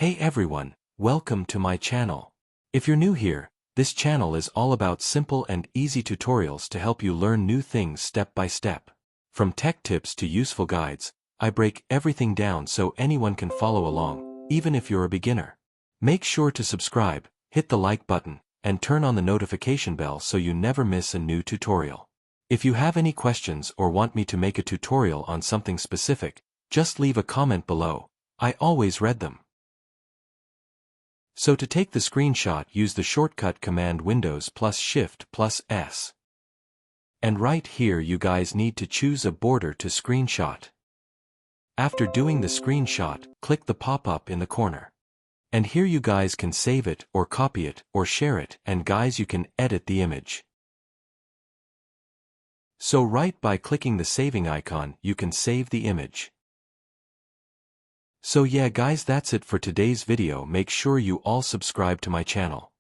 Hey everyone, welcome to my channel. If you're new here, this channel is all about simple and easy tutorials to help you learn new things step by step. From tech tips to useful guides, I break everything down so anyone can follow along, even if you're a beginner. Make sure to subscribe, hit the like button, and turn on the notification bell so you never miss a new tutorial. If you have any questions or want me to make a tutorial on something specific, just leave a comment below. I always read them. So to take the screenshot, use the shortcut command Windows plus Shift plus S. And right here you guys need to choose a border to screenshot. After doing the screenshot, click the pop-up in the corner. And here you guys can save it or copy it or share it, and guys you can edit the image. So right by clicking the saving icon you can save the image. So yeah guys, that's it for today's video. Make sure you all subscribe to my channel.